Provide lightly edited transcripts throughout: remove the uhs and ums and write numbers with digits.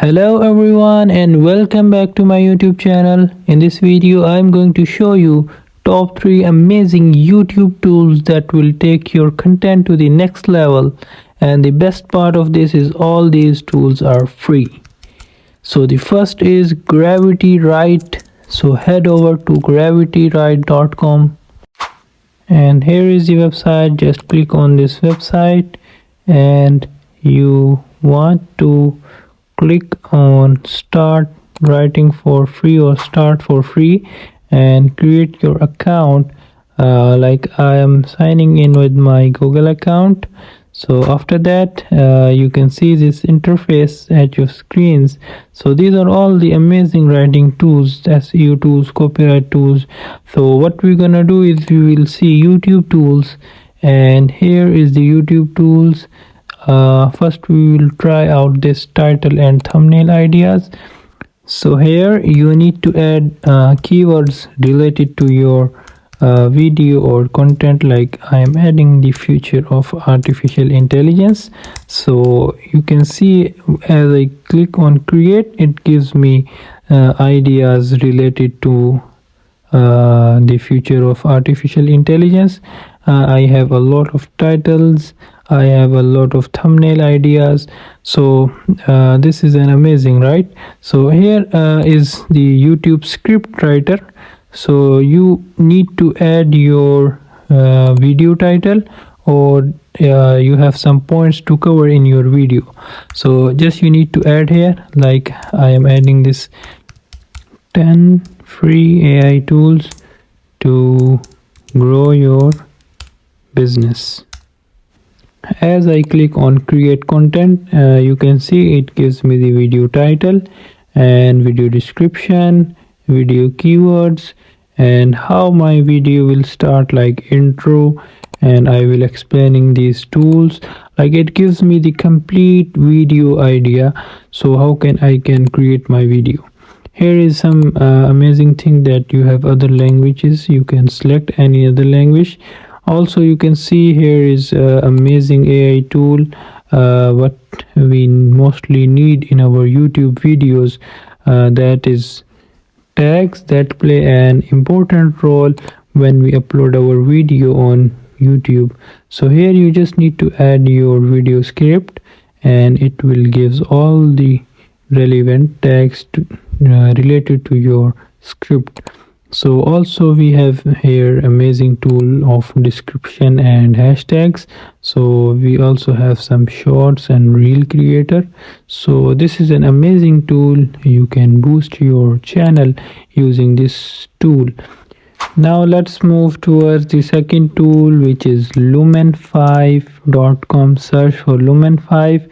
Hello everyone and welcome back to my YouTube channel. In this video I'm going to show you top 3 amazing YouTube tools that will take your content to the next level, and the best part of this is all these tools are free. So the first is Gravity Write. So head over to gravitywrite.com and here is the website. Just click on this website and you want to click on start writing for free or start for free and create your account. Like I am signing in with my Google account. So after that you can see this interface at your screens. So these are all the amazing writing tools, SEO tools, copyright tools. So what we're gonna do is we will see YouTube tools, and here is the YouTube tools. First we will try out this title and thumbnail ideas. So here you need to add keywords related to your video or content. Like I am adding the future of artificial intelligence. So you can see as I click on create, it gives me ideas related to the future of artificial intelligence. I have a lot of titles, I have a lot of thumbnail ideas. So this is an amazing, right? So here is the YouTube script writer. So you need to add your video title, or you have some points to cover in your video. So just you need to add here, like I am adding this 10 free AI tools to grow your business. As I click on create content, you can see it gives me the video title and video description, video keywords, and how my video will start, like intro, and I will explaining these tools. Like it gives me the complete video idea, so how I can create my video. Here is some amazing thing that you have other languages. You can select any other language. Also you can see here is amazing AI tool, what we mostly need in our YouTube videos, that is tags that play an important role when we upload our video on YouTube. So here you just need to add your video script and it will gives all the relevant tags related to your script. So also we have here amazing tool of description and hashtags. So we also have some shorts and reel creator. So this is an amazing tool. You can boost your channel using this tool. Now let's move towards the second tool, which is lumen5.com. Search for lumen5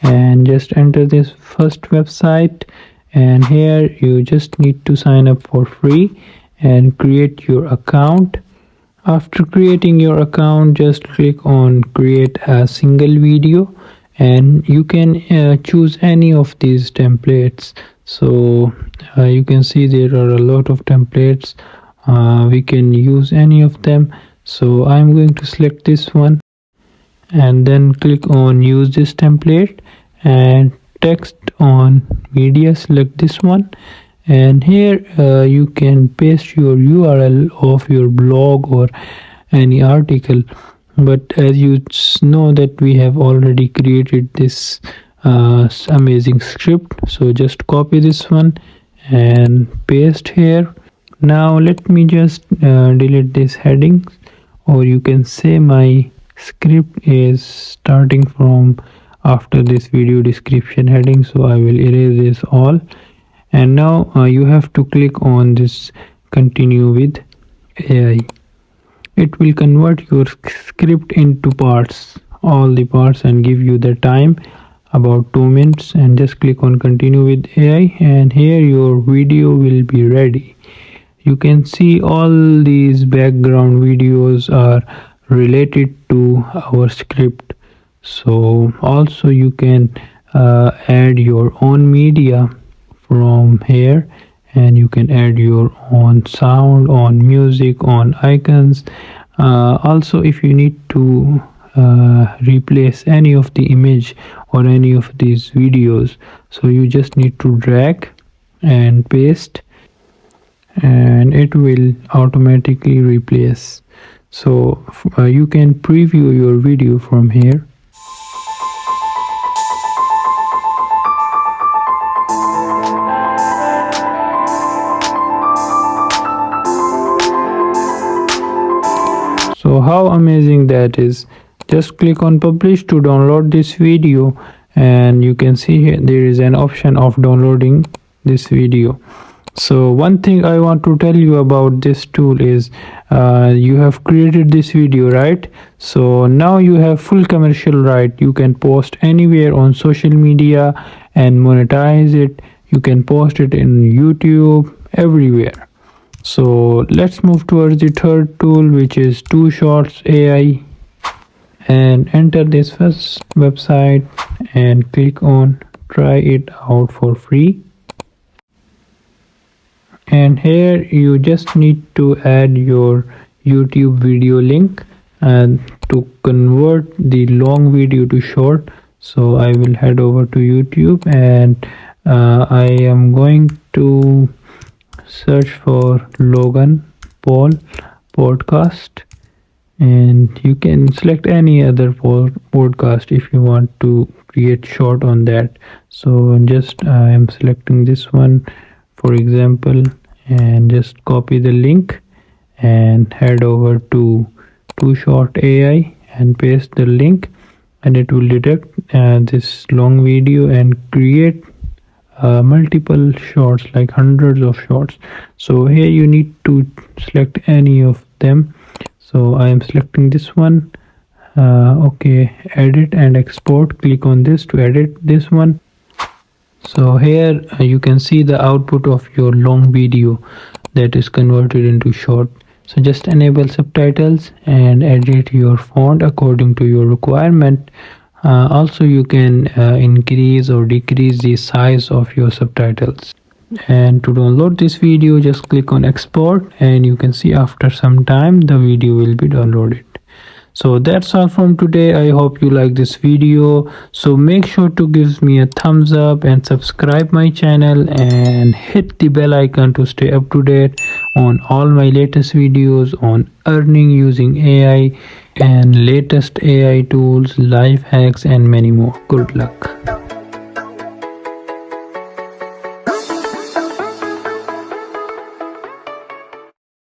and just enter this first website, and here you just need to sign up for free and create your account. After creating your account, just click on create a single video and you can choose any of these templates. So you can see there are a lot of templates. We can use any of them. So I'm going to select this one and then click on use this template, and text on media, select this one, and here you can paste your URL of your blog or any article. But as you know that we have already created this amazing script, so just copy this one and paste here. Now let me just delete this heading, or you can say my script is starting from after this video description heading, so I will erase this all. And now you have to click on this continue with AI. It will convert your script into parts, all the parts, and give you the time about 2 minutes, and just click on continue with AI, and here your video will be ready. You can see all these background videos are related to our script. So also you can add your own media from here, and you can add your own sound, on music, on icons. Also if you need to replace any of the image or any of these videos. So you just need to drag and paste, and it will automatically replace. So you can preview your video from here. So how amazing that is. Just click on publish to download this video, and you can see here there is an option of downloading this video. So one thing I want to tell you about this tool is you have created this video, right? So now you have full commercial right. You can post anywhere on social media and monetize it. You can post it in YouTube, everywhere. So let's move towards the third tool, which is Two Shots AI, and enter this first website and click on try it out for free. And here you just need to add your YouTube video link and to convert the long video to short. So I will head over to YouTube, and I am going to search for Logan Paul podcast, and you can select any other podcast if you want to create short on that. So just I am selecting this one for example, and just copy the link and head over to Two Shot AI and paste the link, and it will detect this long video and create multiple shorts, like hundreds of shorts. So here you need to select any of them. So I am selecting this one. Okay, edit and export. Click on this to edit this one. So here you can see the output of your long video that is converted into short. So just enable subtitles and edit your font according to your requirement. Also you can increase or decrease the size of your subtitles. And to download this video, just click on export, and you can see after some time the video will be downloaded. So that's all from today. I hope you like this video. So make sure to give me a thumbs up and subscribe my channel and hit the bell icon to stay up to date on all my latest videos on earning using AI and latest AI tools, life hacks, and many more. Good luck.